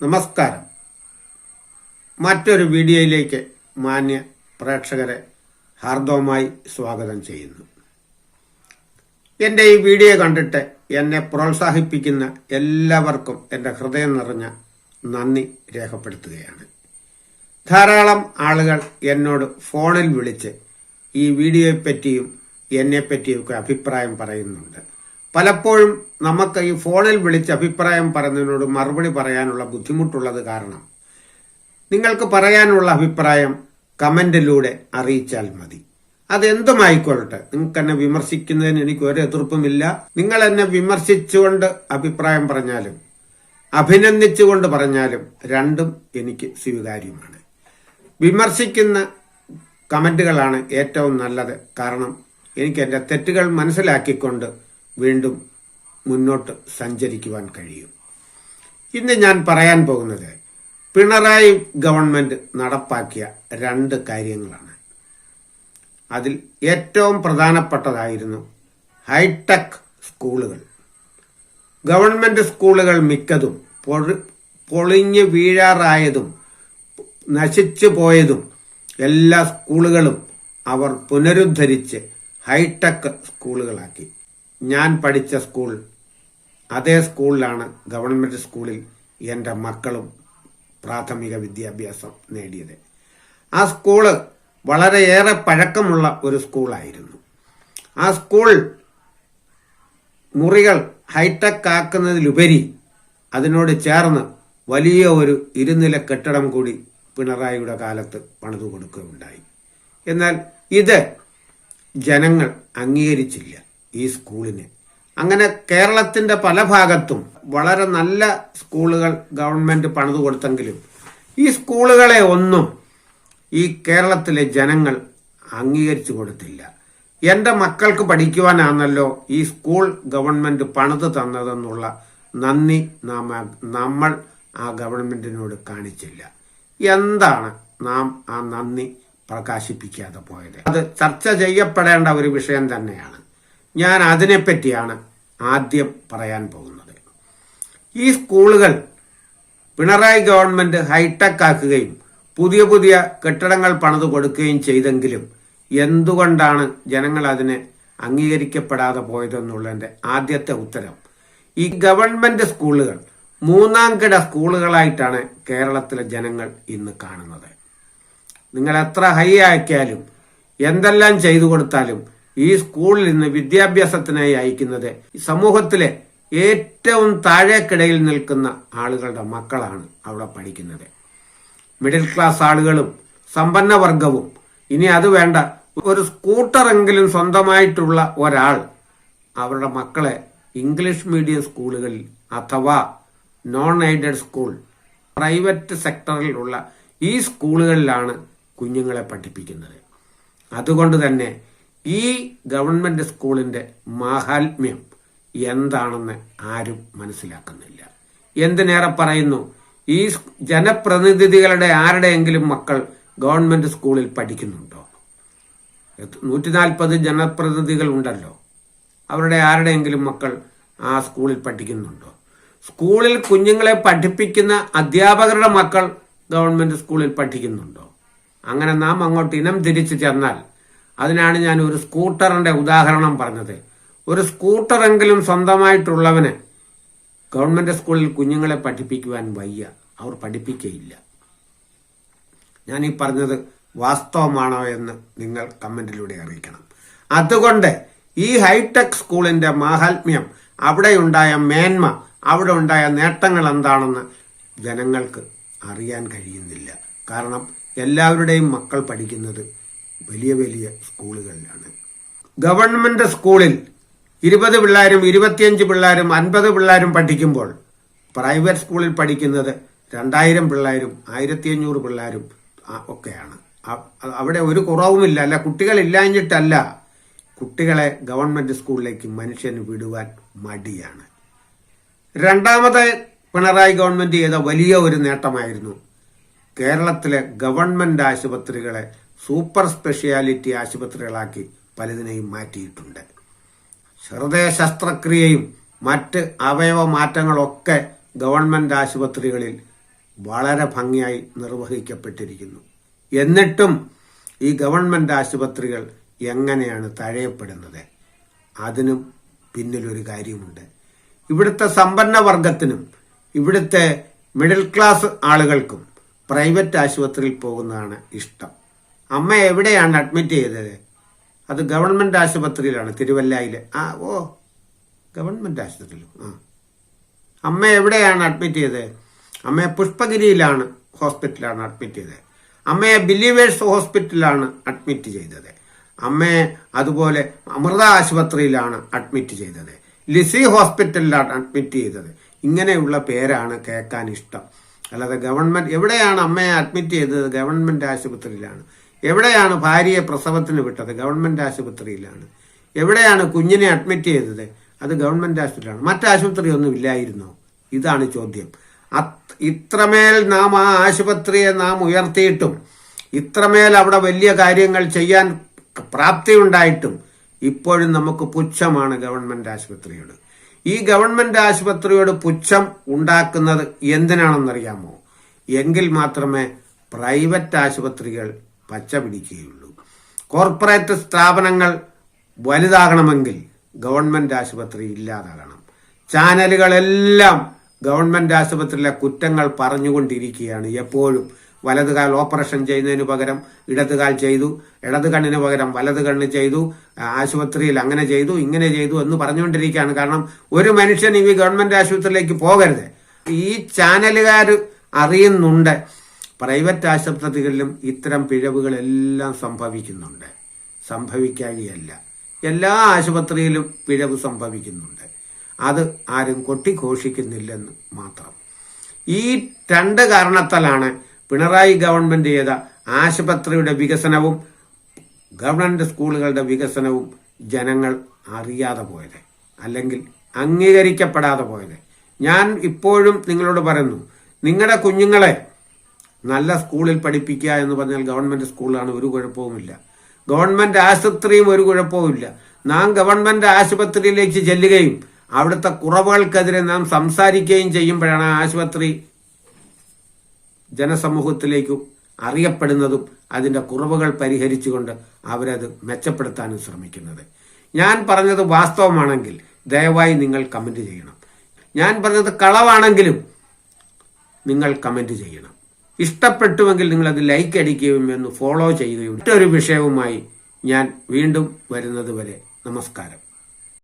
നമസ്കാരം. മറ്റൊരു വീഡിയോയിലേക്ക് മാന്യ പ്രേക്ഷകരെ ഹാർദവമായി സ്വാഗതം ചെയ്യുന്നു. എൻ്റെ ഈ വീഡിയോ കണ്ടിട്ട് എന്നെ പ്രോത്സാഹിപ്പിക്കുന്ന എല്ലാവർക്കും എൻ്റെ ഹൃദയം നിറഞ്ഞ നന്ദി രേഖപ്പെടുത്തുകയാണ്. ധാരാളം ആളുകൾ എന്നോട് ഫോണിൽ വിളിച്ച് ഈ വീഡിയോയെപ്പറ്റിയും എന്നെപ്പറ്റിയൊക്കെ അഭിപ്രായം പറയുന്നുണ്ട്. പലപ്പോഴും നമുക്ക് ഈ ഫോണിൽ വിളിച്ച് അഭിപ്രായം പറയുന്നതിനോട് മറുപടി പറയാനുള്ള ബുദ്ധിമുട്ടുള്ളത് കാരണം നിങ്ങൾക്ക് പറയാനുള്ള അഭിപ്രായം കമന്റിലൂടെ അറിയിച്ചാൽ മതി. അതെന്തുമായിക്കൊള്ളട്ടെ. നിങ്ങൾക്ക് എന്നെ വിമർശിക്കുന്നതിന് എനിക്ക് ഒരു എതിർപ്പുമില്ല. നിങ്ങൾ എന്നെ വിമർശിച്ചുകൊണ്ട് അഭിപ്രായം പറഞ്ഞാലും അഭിനന്ദിച്ചുകൊണ്ട് പറഞ്ഞാലും രണ്ടും എനിക്ക് സ്വീകാര്യമാണ്. വിമർശിക്കുന്ന കമന്റുകളാണ് ഏറ്റവും നല്ലത്. കാരണം എനിക്ക് എൻ്റെ തെറ്റുകൾ മനസ്സിലാക്കിക്കൊണ്ട് വീണ്ടും മുന്നോട്ട് സഞ്ചരിക്കുവാൻ കഴിയും. ഇന്ന് ഞാൻ പറയാൻ പോകുന്നത് പിണറായി ഗവൺമെന്റ് നടപ്പാക്കിയ 2 കാര്യങ്ങളാണ്. അതിൽ ഏറ്റവും പ്രധാനപ്പെട്ടതായിരുന്നു ഹൈടെക് സ്കൂളുകൾ. ഗവൺമെന്റ് സ്കൂളുകൾ മിക്കതും പൊളിഞ്ഞു വീഴാറായതും നശിച്ചു പോയതും എല്ലാ സ്കൂളുകളും അവർ പുനരുദ്ധരിച്ച് ഹൈടെക് സ്കൂളുകളാക്കി. ഞാൻ പഠിച്ച സ്കൂൾ, അതേ സ്കൂളിലാണ് ഗവൺമെന്റ് സ്കൂളിൽ എൻ്റെ മക്കളും പ്രാഥമിക വിദ്യാഭ്യാസം നേടിയത്. ആ സ്കൂള് വളരെയേറെ പഴക്കമുള്ള ഒരു സ്കൂളായിരുന്നു. ആ സ്കൂൾ മുറികൾ ഹൈടെക് ആക്കുന്നതിലുപരി അതിനോട് ചേർന്ന് വലിയ ഒരു 2 നില കെട്ടിടം കൂടി പിണറായിയുടെ കാലത്ത് പണിതു കൊടുക്കുകയുണ്ടായി. എന്നാൽ ഇത് ജനങ്ങൾ അംഗീകരിച്ചില്ല ഈ സ്കൂളിനെ. അങ്ങനെ കേരളത്തിന്റെ പല ഭാഗത്തും വളരെ നല്ല സ്കൂളുകൾ ഗവൺമെന്റ് പണിതു കൊടുത്തെങ്കിലും ഈ സ്കൂളുകളെ ഒന്നും ഈ കേരളത്തിലെ ജനങ്ങൾ അംഗീകരിച്ചു കൊടുത്തില്ല. എന്റെ മക്കൾക്ക് പഠിക്കുവാനാണല്ലോ ഈ സ്കൂൾ ഗവൺമെന്റ് പണിത് തന്നതെന്നുള്ള നന്ദി നമ്മൾ ആ ഗവൺമെന്റിനോട് കാണിച്ചില്ല. എന്താണ് നാം ആ നന്ദി പ്രകാശിപ്പിക്കാതെ പോയത്? അത് ചർച്ച ചെയ്യപ്പെടേണ്ട ഒരു വിഷയം തന്നെയാണ്. ഞാൻ അതിനെപ്പറ്റിയാണ് ആദ്യം പറയാൻ പോകുന്നത്. ഈ സ്കൂളുകൾ പിണറായി ഗവൺമെന്റ് ഹൈടെക് ആക്കുകയും പുതിയ പുതിയ കെട്ടിടങ്ങൾ പണിതു കൊടുക്കുകയും ചെയ്തെങ്കിലും എന്തുകൊണ്ടാണ് ജനങ്ങൾ അതിനെ അംഗീകരിക്കപ്പെടാതെ പോയതെന്നുള്ളതിന്റെ ആദ്യത്തെ ഉത്തരം, ഈ ഗവൺമെന്റ് സ്കൂളുകൾ 3ാം കിട സ്കൂളുകളായിട്ടാണ് കേരളത്തിലെ ജനങ്ങൾ ഇന്ന് കാണുന്നത്. നിങ്ങൾ എത്ര ഹൈ ആക്കിയാലും എന്തെല്ലാം ചെയ്തു കൊടുത്താലും ഈ സ്കൂളിൽ നിന്ന് വിദ്യാഭ്യാസത്തിനായി അയക്കുന്നത് സമൂഹത്തിലെ ഏറ്റവും താഴേക്കിടയിൽ നിൽക്കുന്ന ആളുകളുടെ മക്കളാണ് അവിടെ പഠിക്കുന്നത്. മിഡിൽ ക്ലാസ് ആളുകളും സമ്പന്നവർഗവും, ഇനി അത് വേണ്ട, ഒരു സ്കൂട്ടറെങ്കിലും സ്വന്തമായിട്ടുള്ള ഒരാൾ അവരുടെ മക്കളെ ഇംഗ്ലീഷ് മീഡിയം സ്കൂളുകളിൽ അഥവാ നോൺ എയ്ഡഡ് സ്കൂൾ, പ്രൈവറ്റ് സെക്ടറിലുള്ള ഈ സ്കൂളുകളിലാണ് കുഞ്ഞുങ്ങളെ പഠിപ്പിക്കുന്നത്. അതുകൊണ്ട് തന്നെ ഈ ഗവൺമെന്റ് സ്കൂളിന്റെ മാഹാത്മ്യം എന്താണെന്ന് ആരും മനസ്സിലാക്കുന്നില്ല. എന്തിനേറെ പറയുന്നു, ഈ ജനപ്രതിനിധികളുടെ ആരുടെയെങ്കിലും മക്കൾ ഗവൺമെന്റ് സ്കൂളിൽ പഠിക്കുന്നുണ്ടോ? 140 ജനപ്രതിനിധികൾ ഉണ്ടല്ലോ. അവരുടെ ആരുടെയെങ്കിലും മക്കൾ ആ സ്കൂളിൽ പഠിക്കുന്നുണ്ടോ? സ്കൂളിൽ കുഞ്ഞുങ്ങളെ പഠിപ്പിക്കുന്ന അധ്യാപകരുടെ മക്കൾ ഗവൺമെന്റ് സ്കൂളിൽ പഠിക്കുന്നുണ്ടോ? അങ്ങനെ നാം അങ്ങോട്ട് ഇനം തിരിച്ചു ചെന്നാൽ, അതിനാണ് ഞാൻ ഒരു സ്കൂട്ടറിന്റെ ഉദാഹരണം പറഞ്ഞത്. ഒരു സ്കൂട്ടറെങ്കിലും സ്വന്തമായിട്ടുള്ളവന് ഗവൺമെന്റ് സ്കൂളിൽ കുഞ്ഞുങ്ങളെ പഠിപ്പിക്കുവാൻ വയ്യ, അവർ പഠിപ്പിക്കുകയില്ല. ഞാൻ ഈ പറഞ്ഞത് വാസ്തവമാണോ എന്ന് നിങ്ങൾ കമന്റിലൂടെ അറിയിക്കണം. അതുകൊണ്ട് ഈ ഹൈടെക് സ്കൂളിന്റെ മാഹാത്മ്യം, അവിടെയുണ്ടായ മേന്മ, അവിടെ ഉണ്ടായ നേട്ടങ്ങൾ എന്താണെന്ന് ജനങ്ങൾക്ക് അറിയാൻ കഴിയുന്നില്ല. കാരണം എല്ലാവരുടെയും മക്കൾ പഠിക്കുന്നത് വലിയ വലിയ സ്കൂളുകളിലാണ്. ഗവൺമെന്റ് സ്കൂളിൽ 20 പിള്ളേരും 25 പിള്ളേരും 50 പിള്ളേരും പഠിക്കുമ്പോൾ പ്രൈവറ്റ് സ്കൂളിൽ പഠിക്കുന്നത് 2000 പിള്ളേരും 1500 പിള്ളേരും ഒക്കെയാണ്. അവിടെ ഒരു കുറവുമില്ല. അല്ല, കുട്ടികളില്ലാഞ്ഞിട്ടല്ല, കുട്ടികളെ ഗവൺമെന്റ് സ്കൂളിലേക്ക് മനുഷ്യന് വിടുവാൻ മടിയാണ്. രണ്ടാമത് പിണറായി ഗവൺമെന്റ് ചെയ്ത വലിയ ഒരു നേട്ടമായിരുന്നു കേരളത്തിലെ ഗവൺമെന്റ് ആശുപത്രികളെ സൂപ്പർ സ്പെഷ്യാലിറ്റി ആശുപത്രികളാക്കി പലതിനെയും മാറ്റിയിട്ടുണ്ട്. ഹൃദയ ശസ്ത്രക്രിയയും മറ്റ് അവയവ മാറ്റങ്ങളൊക്കെ ഗവൺമെന്റ് ആശുപത്രികളിൽ വളരെ ഭംഗിയായി നിർവഹിക്കപ്പെട്ടിരിക്കുന്നു. എന്നിട്ടും ഈ ഗവൺമെന്റ് ആശുപത്രികൾ എങ്ങനെയാണ് തഴയപ്പെടുന്നത്? അതിനും പിന്നിലൊരു കാര്യമുണ്ട്. ഇവിടുത്തെ സമ്പന്ന വർഗത്തിനും ഇവിടുത്തെ മിഡിൽ ക്ലാസ് ആളുകൾക്കും പ്രൈവറ്റ് ആശുപത്രിയിൽ പോകുന്നതാണ് ഇഷ്ടം. അമ്മ എവിടെയാണ് അഡ്മിറ്റ് ചെയ്തത്? അത് ഗവൺമെന്റ് ആശുപത്രിയിലാണ്, തിരുവല്ലയിലെ. ഗവൺമെന്റ് ആശുപത്രിയിലും. അമ്മ എവിടെയാണ് അഡ്മിറ്റ് ചെയ്തത്? അമ്മയെ പുഷ്പഗിരിയിലാണ് ഹോസ്പിറ്റലാണ് അഡ്മിറ്റ് ചെയ്തത്. അമ്മയെ ബിലീവേഴ്സ് ഹോസ്പിറ്റലിലാണ് അഡ്മിറ്റ് ചെയ്തത്. അമ്മയെ അതുപോലെ അമൃത ആശുപത്രിയിലാണ് അഡ്മിറ്റ് ചെയ്തത്. ലിസി ഹോസ്പിറ്റലിലാണ് അഡ്മിറ്റ് ചെയ്തത്. ഇങ്ങനെയുള്ള പേരാണ് കേൾക്കാൻ ഇഷ്ടം. അല്ലാതെ ഗവൺമെന്റ് എവിടെയാണ് അമ്മയെ അഡ്മിറ്റ് ചെയ്തത്? ഗവൺമെന്റ് ആശുപത്രിയിലാണ്. എവിടെയാണ് ഭാര്യയെ പ്രസവത്തിന് വിട്ടത്? ഗവൺമെന്റ് ആശുപത്രിയിലാണ്. എവിടെയാണ് കുഞ്ഞിനെ അഡ്മിറ്റ് ചെയ്തത്? അത് ഗവൺമെന്റ് ആശുപത്രിയിലാണ്. മറ്റാശുപത്രി ഒന്നും ഇല്ലായിരുന്നോ? ഇതാണ് ചോദ്യം. ഇത്രമേൽ നാം ആ ആശുപത്രിയെ നാം ഉയർത്തിയിട്ടും, ഇത്രമേൽ അവിടെ വലിയ കാര്യങ്ങൾ ചെയ്യാൻ പ്രാപ്തിയുണ്ടായിട്ടും ഇപ്പോഴും നമുക്ക് പുച്ഛമാണ് ഗവൺമെന്റ് ആശുപത്രിയോട്. ഈ ഗവൺമെന്റ് ആശുപത്രിയോട് പുച്ഛം ഉണ്ടാക്കുന്നത് എന്തിനാണെന്നറിയാമോ? എങ്കിൽ മാത്രമേ പ്രൈവറ്റ് ആശുപത്രികൾ പച്ച പിടിക്കുകയുള്ളൂ. കോർപ്പറേറ്റ് സ്ഥാപനങ്ങൾ വലുതാകണമെങ്കിൽ ഗവൺമെന്റ് ആശുപത്രി ഇല്ലാതാകണം. ചാനലുകളെല്ലാം ഗവൺമെന്റ് ആശുപത്രിയിലെ കുറ്റങ്ങൾ പറഞ്ഞുകൊണ്ടിരിക്കുകയാണ്. എപ്പോഴും വലതുകാൽ ഓപ്പറേഷൻ ചെയ്യുന്നതിന് പകരം ഇടതുകാൽ ചെയ്തു, ഇടത് കണ്ണിന് പകരം വലത് കണ്ണ് ചെയ്തു, ആശുപത്രിയിൽ അങ്ങനെ ചെയ്തു, ഇങ്ങനെ ചെയ്തു എന്ന് പറഞ്ഞുകൊണ്ടിരിക്കുകയാണ്. കാരണം ഒരു മനുഷ്യൻ ഈ ഗവൺമെന്റ് ആശുപത്രിയിലേക്ക് പോകരുത്. ഈ ചാനലുകാർ അറിയുന്നുണ്ട് പ്രൈവറ്റ് ആശുപത്രികളിലും ഇത്തരം പിഴവുകളെല്ലാം സംഭവിക്കുന്നുണ്ട്. സംഭവിക്കാതെയല്ല, എല്ലാ ആശുപത്രിയിലും പിഴവ് സംഭവിക്കുന്നുണ്ട്. അത് ആരും കൊട്ടിഘോഷിക്കുന്നില്ലെന്ന് മാത്രം. ഈ രണ്ട് കാരണത്താലാണ് പിണറായി ഗവൺമെന്റ് ചെയ്ത ആശുപത്രിയുടെ വികസനവും ഗവൺമെന്റ് സ്കൂളുകളുടെ വികസനവും ജനങ്ങൾ അറിയാതെ പോയത്, അല്ലെങ്കിൽ അംഗീകരിക്കപ്പെടാതെ പോയത്. ഞാൻ ഇപ്പോഴും നിങ്ങളോട് പറയുന്നു, നിങ്ങളുടെ കുഞ്ഞുങ്ങളെ നല്ല സ്കൂളിൽ പഠിപ്പിക്കുക എന്ന് പറഞ്ഞാൽ ഗവൺമെന്റ് സ്കൂളാണ്, ഒരു കുഴപ്പവുമില്ല. ഗവൺമെന്റ് ആശുപത്രിയും ഒരു കുഴപ്പവുമില്ല. നാം ഗവൺമെന്റ് ആശുപത്രിയിലേക്ക് ചെല്ലുകയും അവിടുത്തെ കുറവുകൾക്കെതിരെ നാം സംസാരിക്കുകയും ചെയ്യുമ്പോഴാണ് ആശുപത്രി ജനസമൂഹത്തിലേക്കും അറിയപ്പെടുന്നതും അതിന്റെ കുറവുകൾ പരിഹരിച്ചുകൊണ്ട് അവരത് മെച്ചപ്പെടുത്താനും ശ്രമിക്കുന്നത്. ഞാൻ പറഞ്ഞത് വാസ്തവമാണെങ്കിൽ ദയവായി നിങ്ങൾ കമന്റ് ചെയ്യണം. ഞാൻ പറഞ്ഞത് കളവാണെങ്കിലും നിങ്ങൾ കമന്റ് ചെയ്യണം. ഇഷ്ടപ്പെട്ടുവെങ്കിൽ നിങ്ങൾ അത് ലൈക്ക് അടിക്കുകയും എന്ന് ഫോളോ ചെയ്യുകയും. മറ്റൊരു വിഷയവുമായി ഞാൻ വീണ്ടും വരുന്നത് വരെ നമസ്കാരം.